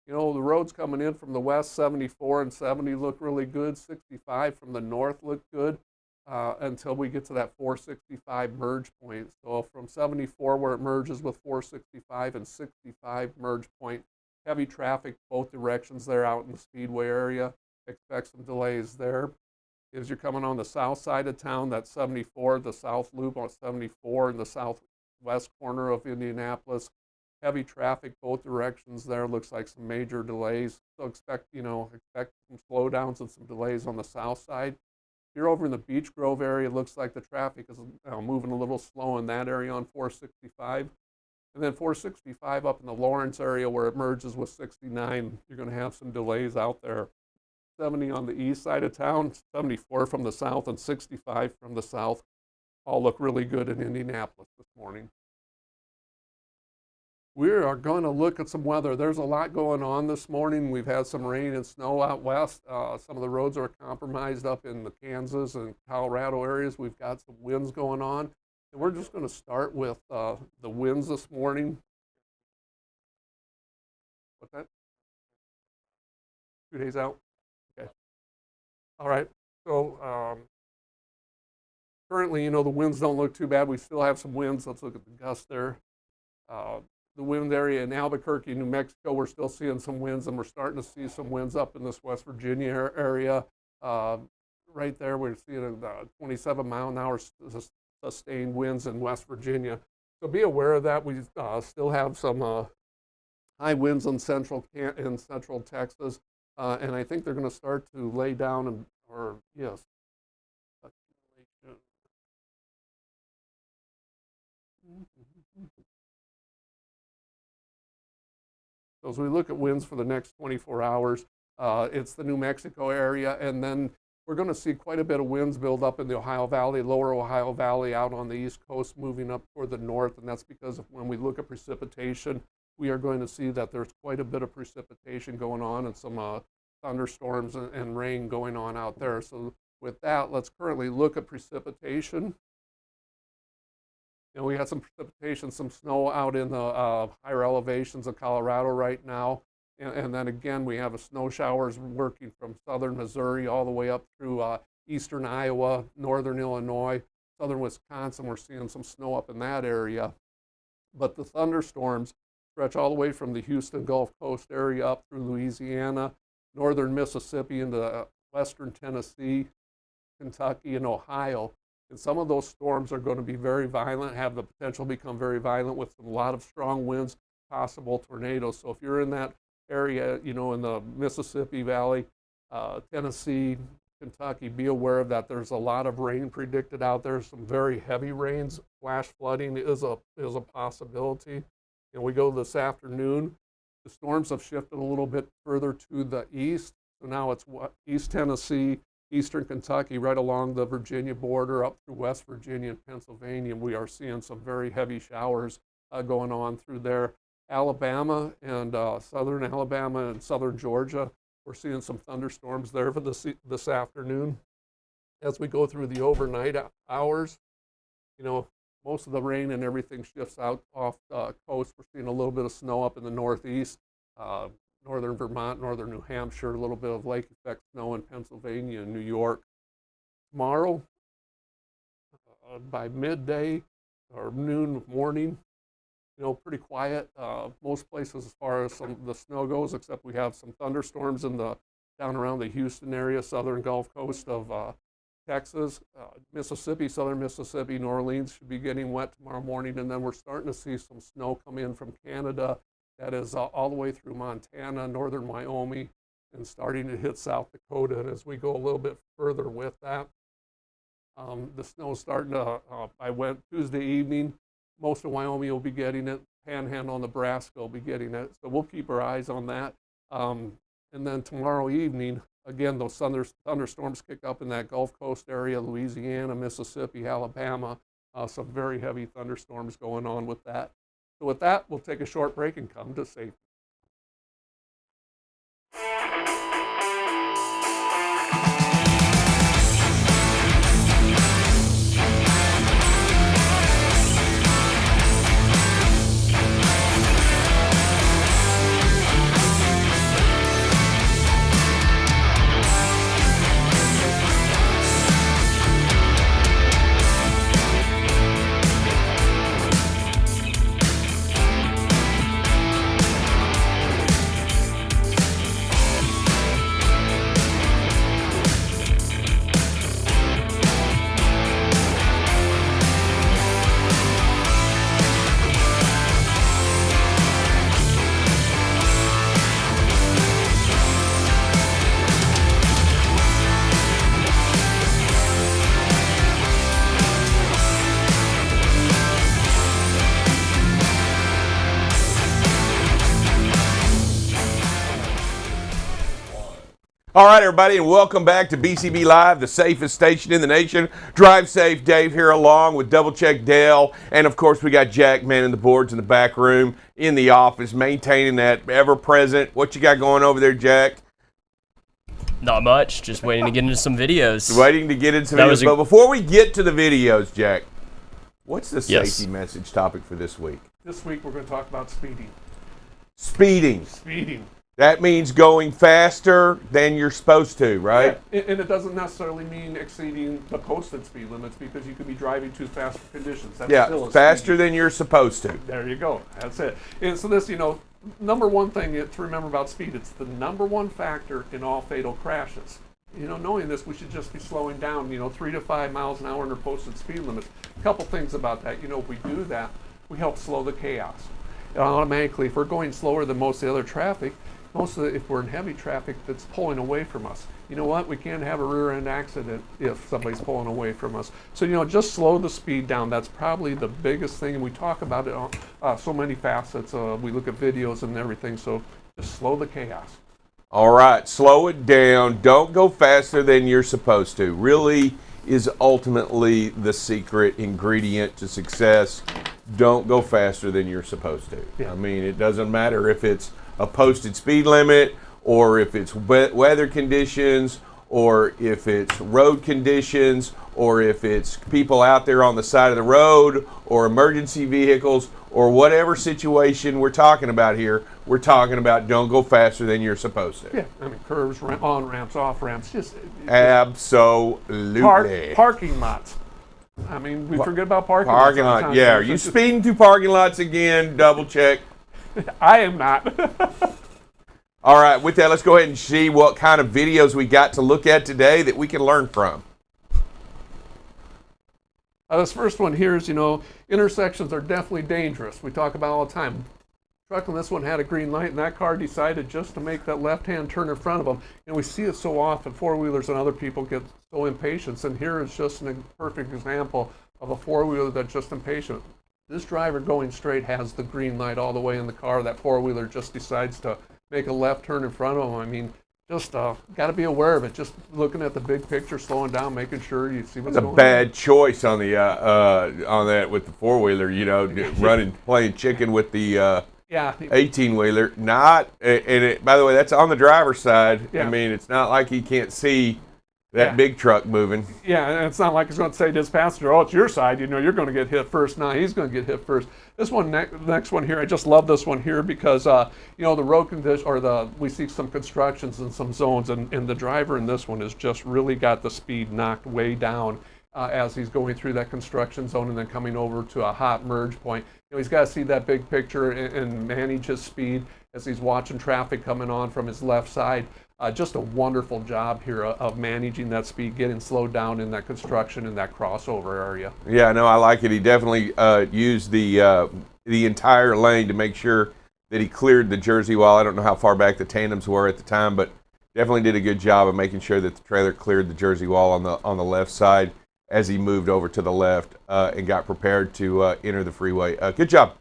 the roads coming in from the west, 74 and 70 look really good. 65 from the north look good until we get to that 465 merge point. So from 74 where it merges with 465 and 65 merge point, heavy traffic both directions there out in the Speedway area. Expect some delays there. As you're coming on the south side of town, that 74, the south loop on 74 in the southwest corner of Indianapolis. Heavy traffic both directions there. Looks like some major delays. So expect some slowdowns and some delays on the south side. If you're over in the Beech Grove area, it looks like the traffic is moving a little slow in that area on 465. And then 465 up in the Lawrence area where it merges with 69, you're going to have some delays out there. 70 on the east side of town, 74 from the south, and 65 from the south. All look really good in Indianapolis this morning. We are going to look at some weather. There's a lot going on this morning. We've had some rain and snow out west. Some of the roads are compromised up in the Kansas and Colorado areas. We've got some winds going on. And we're just going to start with the winds this morning. What's that? 2 days out? Okay. All right. So currently, the winds don't look too bad. We still have some winds. Let's look at the gusts there. The wind area in Albuquerque, New Mexico, we're still seeing some winds, and we're starting to see some winds up in this West Virginia area. Right there, we're seeing 27-mile-an-hour sustained winds in West Virginia. So be aware of that. We still have some high winds in central Texas, and I think they're going to start to lay down yes. So as we look at winds for the next 24 hours, it's the New Mexico area, and then we're going to see quite a bit of winds build up in the Ohio Valley, lower Ohio Valley, out on the east coast, moving up toward the north, and that's because when we look at precipitation, we are going to see that there's quite a bit of precipitation going on and some thunderstorms and rain going on out there. So With that, let's currently look at precipitation. We had some precipitation, some snow out in the higher elevations of Colorado right now. And then again, we have a snow showers working from southern Missouri all the way up through eastern Iowa, northern Illinois, southern Wisconsin. We're seeing some snow up in that area. But the thunderstorms stretch all the way from the Houston Gulf Coast area up through Louisiana, northern Mississippi into western Tennessee, Kentucky, and Ohio. And some of those storms are going to be very violent, have the potential to become very violent with a lot of strong winds, possible tornadoes. So if you're in that area, in the Mississippi Valley, Tennessee, Kentucky, be aware of that. There's a lot of rain predicted out there, some very heavy rains. Flash flooding is a possibility. We go this afternoon. The storms have shifted a little bit further to the east. So now it's East Tennessee, eastern Kentucky, right along the Virginia border up through West Virginia and Pennsylvania. We are seeing some very heavy showers going on through there. Alabama and southern Alabama and southern Georgia, we're seeing some thunderstorms there for this afternoon. As we go through the overnight hours, most of the rain and everything shifts out off the coast. We're seeing a little bit of snow up in the northeast, northern Vermont, northern New Hampshire, a little bit of lake effect snow in Pennsylvania and New York. Tomorrow, by midday or noon morning, pretty quiet. Most places as far as the snow goes, except we have some thunderstorms down around the Houston area, southern Gulf Coast of Texas, Mississippi, southern Mississippi, New Orleans should be getting wet tomorrow morning, and then we're starting to see some snow come in from Canada. That is all the way through Montana, northern Wyoming, and starting to hit South Dakota. And as we go a little bit further with that, the snow's starting to, by Tuesday evening, most of Wyoming will be getting it. Panhandle and Nebraska will be getting it. So we'll keep our eyes on that. And then tomorrow evening, again, those thunderstorms kick up in that Gulf Coast area, Louisiana, Mississippi, Alabama. Some very heavy thunderstorms going on with that. So with that, we'll take a short break and come to safety. All right, everybody, and welcome back to BCB Live, the safest station in the nation. Drive safe, Dave here along with Double Check Dale. And, of course, we got Jack manning the boards in the back room in the office, maintaining that ever-present. What you got going over there, Jack? Not much. Just waiting to get into some videos. Waiting to get into some videos. But before we get to the videos, Jack, what's the safety message topic for this week? This week we're going to talk about speeding. Speeding. That means going faster than you're supposed to, right? Yeah. And it doesn't necessarily mean exceeding the posted speed limits, because you could be driving too fast for conditions. That's still faster than you're supposed to. There you go. That's it. And so this, number one thing to remember about speed, it's the number one factor in all fatal crashes. Knowing this, we should just be slowing down, 3 to 5 miles an hour under posted speed limits. A couple things about that. If we do that, we help slow the chaos. Automatically, if we're going slower than most of the other traffic, if we're in heavy traffic that's pulling away from us, you know what? We can't have a rear-end accident if somebody's pulling away from us. So, just slow the speed down. That's probably the biggest thing, and we talk about it on so many facets. We look at videos and everything, so just slow the chaos. All right, slow it down. Don't go faster than you're supposed to. Really is ultimately the secret ingredient to success. Don't go faster than you're supposed to. Yeah. I mean, it doesn't matter if it's a posted speed limit or if it's weather conditions or if it's road conditions, or if it's people out there on the side of the road, or emergency vehicles, or whatever situation we're talking about here, we're talking about don't go faster than you're supposed to. Yeah, I mean curves, on ramps, off ramps, just absolutely. Parking lots. I mean, we forget about parking lot. lots. Yeah, are you speeding through parking lots again? Double check. I am not. All right, with that, let's go ahead and see what kind of videos we got to look at today that we can learn from. This first one here is, intersections are definitely dangerous. We talk about it all the time. Truck on this one had a green light, and that car decided just to make that left-hand turn in front of them. And we see it so often. Four-wheelers and other people get so impatient. And here is just a perfect example of a four-wheeler that's just impatient. This driver going straight has the green light all the way in the car. That four-wheeler just decides to make a left turn in front of them. I mean, just got to be aware of it. Just looking at the big picture, slowing down, making sure you see what's going on. It's a bad choice on the on that with the four-wheeler. Running, playing chicken with the 18-wheeler. Not, and by the way, that's on the driver's side. Yeah. I mean, it's not like he can't see that big truck moving. Yeah, and it's not like he's going to say to his passenger, "Oh, it's your side. You're going to get hit first." No, he's going to get hit first. This one, next one here, I just love this one here because the road condition we see some constructions in some zones, and the driver in this one has just really got the speed knocked way down as he's going through that construction zone and then coming over to a hot merge point. He's got to see that big picture and manage his speed as he's watching traffic coming on from his left side. Just a wonderful job here of managing that speed, getting slowed down in that construction in that crossover area. Yeah, no, I like it. He definitely used the entire lane to make sure that he cleared the Jersey wall. I don't know how far back the tandems were at the time, but definitely did a good job of making sure that the trailer cleared the Jersey wall on the left side as he moved over to the left and got prepared to enter the freeway. Good job.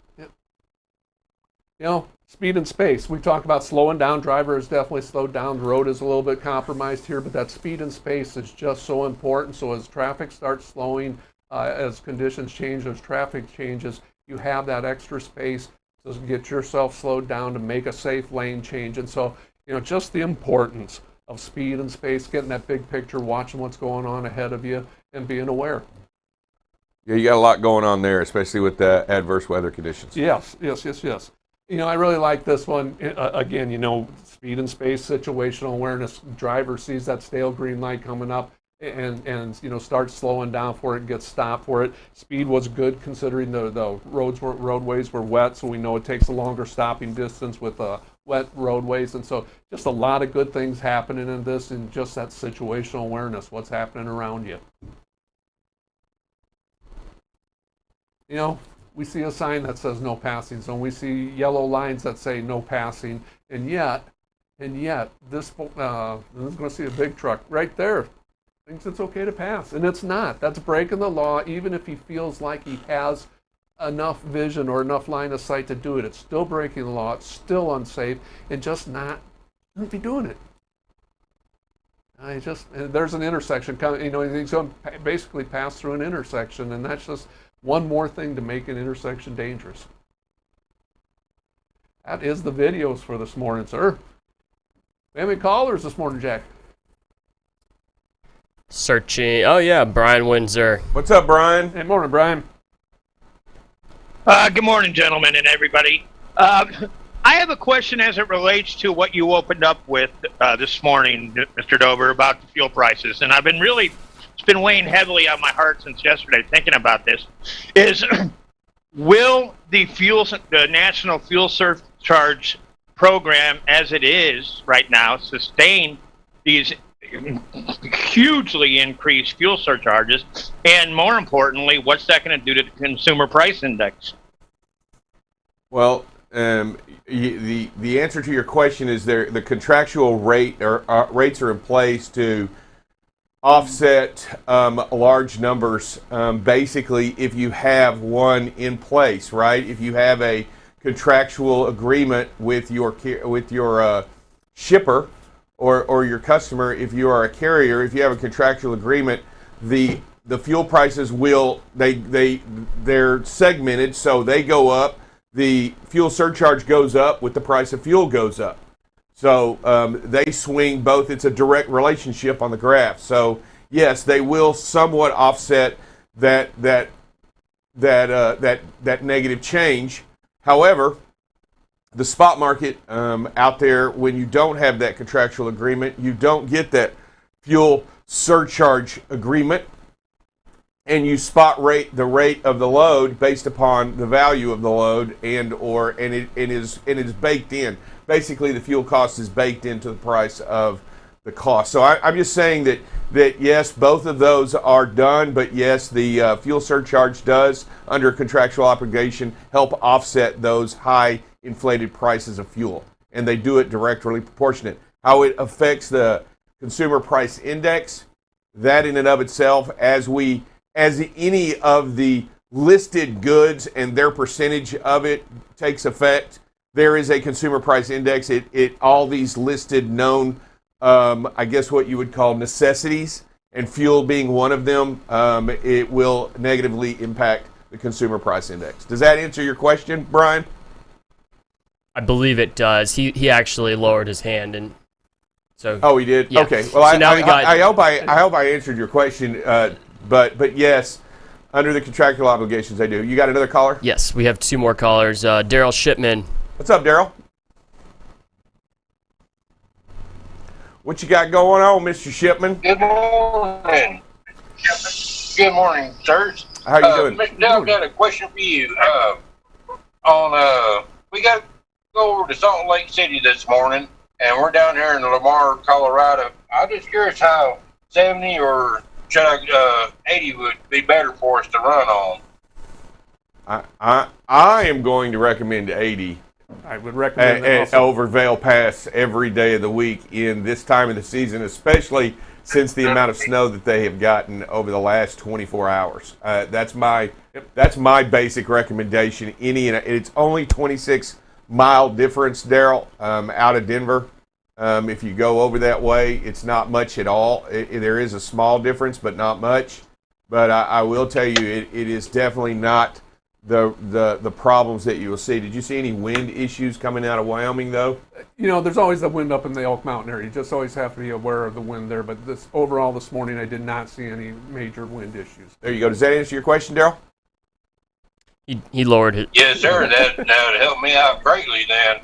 Yep. Speed and space. We talk about slowing down. Driver is definitely slowed down. The road is a little bit compromised here, but that speed and space is just so important. So as traffic starts slowing, as conditions change, as traffic changes, you have that extra space to get yourself slowed down to make a safe lane change. And so, just the importance of speed and space, getting that big picture, watching what's going on ahead of you, and being aware. Yeah, you got a lot going on there, especially with the adverse weather conditions. Yes. I really like this one. Again, speed and space, situational awareness. Driver sees that stale green light coming up and starts slowing down for it, gets stopped for it. Speed was good considering the roadways were wet, so we know it takes a longer stopping distance with wet roadways. And so just a lot of good things happening in this and just that situational awareness, what's happening around you. We see a sign that says no passing zone. We see yellow lines that say no passing, and yet, this is going to see a big truck right there. Thinks it's okay to pass, and it's not. That's breaking the law. Even if he feels like he has enough vision or enough line of sight to do it, it's still breaking the law. It's still unsafe, and just shouldn't be doing it. There's an intersection coming. He's going to basically pass through an intersection, and that's just one more thing to make an intersection dangerous. That is the videos for this morning, sir. We have any callers this morning, Jack? Searching. Oh, yeah, Brian Windsor. What's up, Brian? Hey, morning, Brian. Good morning, gentlemen and everybody. I have a question as it relates to what you opened up with this morning, Mr. Dober, about the fuel prices. And it's been weighing heavily on my heart since yesterday thinking about this, is will the National Fuel Surcharge Program, as it is right now, sustain these hugely increased fuel surcharges? And more importantly, what's that going to do to the consumer price index? Well, the answer to your question is the contractual rate or rates are in place to offset large numbers. Basically, if you have one in place, right? If you have a contractual agreement with your shipper or your customer, if you are a carrier, if you have a contractual agreement, the fuel prices they're segmented, so they go up. The fuel surcharge goes up with the price of fuel goes up. So they swing both. It's a direct relationship on the graph. So yes, they will somewhat offset that negative change. However, the spot market out there, when you don't have that contractual agreement, you don't get that fuel surcharge agreement, and you spot rate the rate of the load based upon the value of the load, and it is baked in. Basically, the fuel cost is baked into the price of the cost. So I'm just saying that yes, both of those are done, but yes, the fuel surcharge does, under contractual obligation, help offset those high inflated prices of fuel, and they do it directly proportionate. How it affects the consumer price index, that in and of itself, as any of the listed goods and their percentage of it takes effect, there is a consumer price index. It all these listed known, I guess what you would call necessities, and fuel being one of them, it will negatively impact the consumer price index. Does that answer your question, Brian? I believe it does. He actually lowered his hand, and so. Oh, he did. Yeah. Okay. Well, So now we got. I hope I answered your question. But yes, under the contractual obligations, they do. You got another caller? Yes, we have two more callers. Daryl Shipman. What's up, Daryl? What you got going on, Mr. Shipman? Good morning. Good morning, sirs. How you doing? Mr. Dell, got a question for you. We got to go over to Salt Lake City this morning, and we're down here in Lamar, Colorado. I'm just curious how 70 or 80 would be better for us to run on. I am going to recommend 80. I would recommend that also. Over Vail Pass every day of the week in this time of the season, especially since the amount of snow that they have gotten over the last 24 hours. That's my basic recommendation. It's only 26-mile difference, Daryl, out of Denver. If you go over that way, it's not much at all. There is a small difference, but not much. But I will tell you, it is definitely not the problems that you will see. Did you see any wind issues coming out of Wyoming, though? You know, there's always the wind up in the Elk Mountain area. You just always have to be aware of the wind there. But overall this morning, I did not see any major wind issues. There you go. Does that answer your question, Daryl? He lowered it. Yes, sir. That would help me out greatly then.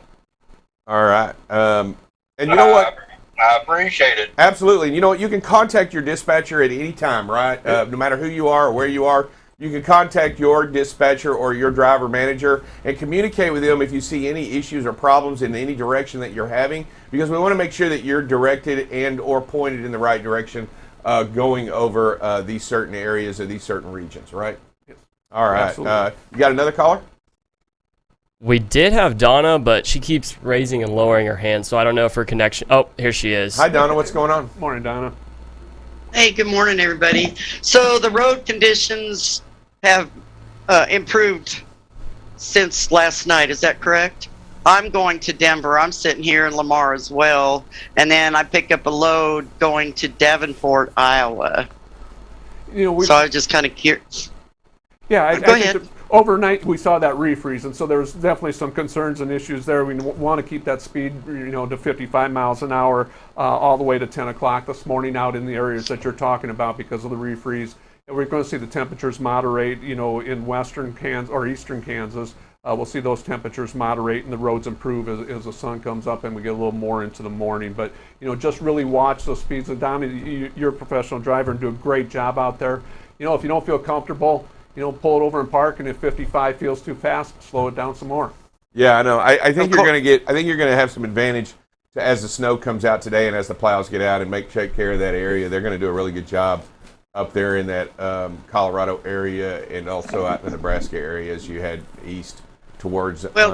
All right. And you know what? I appreciate it. Absolutely. And you know what? You can contact your dispatcher at any time, right? No matter who you are or where you are. You can contact your dispatcher or your driver manager and communicate with them if you see any issues or problems in any direction that you're having, because we want to make sure that you're directed and or pointed in the right direction going over these certain areas or these certain regions, right? Yes. All right. You got another caller? We did have Donna, but she keeps raising and lowering her hand, so I don't know if her connection. Oh, here she is. Hi, Donna. What's going on? Morning, Donna. Hey, good morning, everybody. So the road conditions have improved since last night. Is that correct? I'm going to Denver. I'm sitting here in Lamar as well. And then I pick up a load going to Davenport, Iowa. You know, So I was just kind of curious. Yeah, I Go think ahead. that overnight we saw that refreeze, and so there's definitely some concerns and issues there. We want to keep that speed, to 55 miles an hour all the way to 10 o'clock this morning out in the areas that you're talking about because of the refreeze. And we're going to see the temperatures moderate, in western Kansas or eastern Kansas. We'll see those temperatures moderate and the roads improve as the sun comes up and we get a little more into the morning. But, just really watch those speeds. And Donnie, you're a professional driver and do a great job out there. If you don't feel comfortable, pull it over and park. And if 55 feels too fast, slow it down some more. Yeah, I know. I think you're going to have some advantage as the snow comes out today and as the plows get out and take care of that area. They're going to do a really good job up there in that Colorado area and also out in the Nebraska area as you head east towards. Well,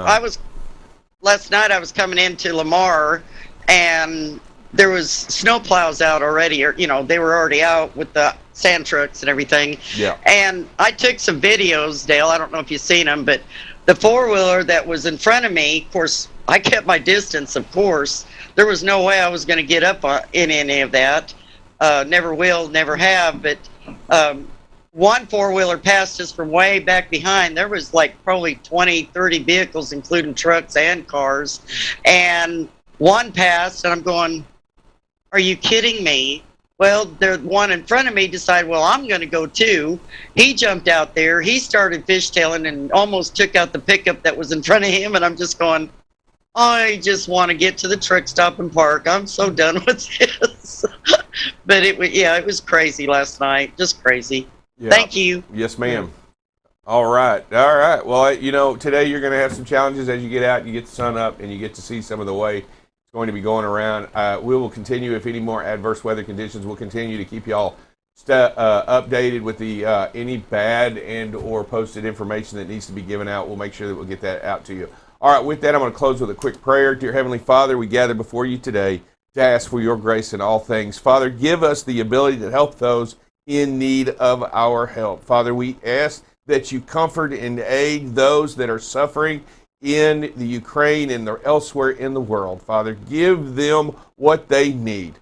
last night I was coming into Lamar and there was snow plows out already, or they were already out with the sand trucks and everything. Yeah. And I took some videos, Dale. I don't know if you've seen them, but the four-wheeler that was in front of me, of course, I kept my distance, of course. There was no way I was going to get up in any of that. Never will, never have. But one four-wheeler passed us from way back behind. There was like probably 20, 30 vehicles, including trucks and cars. And One passed, and I'm going, are you kidding me? Well, the one in front of me decided, well, I'm going to go too. He jumped out there. He started fishtailing and almost took out the pickup that was in front of him. And I'm just going, I just want to get to the truck stop and park. I'm so done with this. But it was crazy last night. Just crazy. Yeah. Thank you. Yes, ma'am. All right. All right. Well, today you're going to have some challenges as you get out, you get the sun up, and you get to see some of the way it's going to be going around. We will continue, if any more adverse weather conditions, we'll continue to keep y'all updated with the any bad and or posted information that needs to be given out. We'll make sure that we'll get that out to you. All right, with that, I'm going to close with a quick prayer. Dear Heavenly Father, we gather before you today to ask for your grace in all things. Father, give us the ability to help those in need of our help. Father, we ask that you comfort and aid those that are suffering in the Ukraine and elsewhere in the world. Father, give them what they need.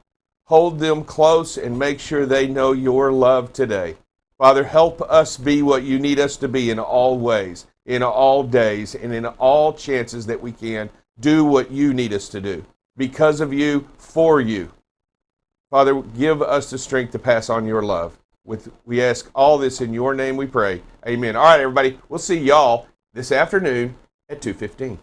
Hold them close and make sure they know your love today. Father, help us be what you need us to be in all ways, in all days, and in all chances that we can do what you need us to do. Because of you, for you. Father, give us the strength to pass on your love. We ask all this in your name we pray. Amen. All right, everybody. We'll see y'all this afternoon at 2:15.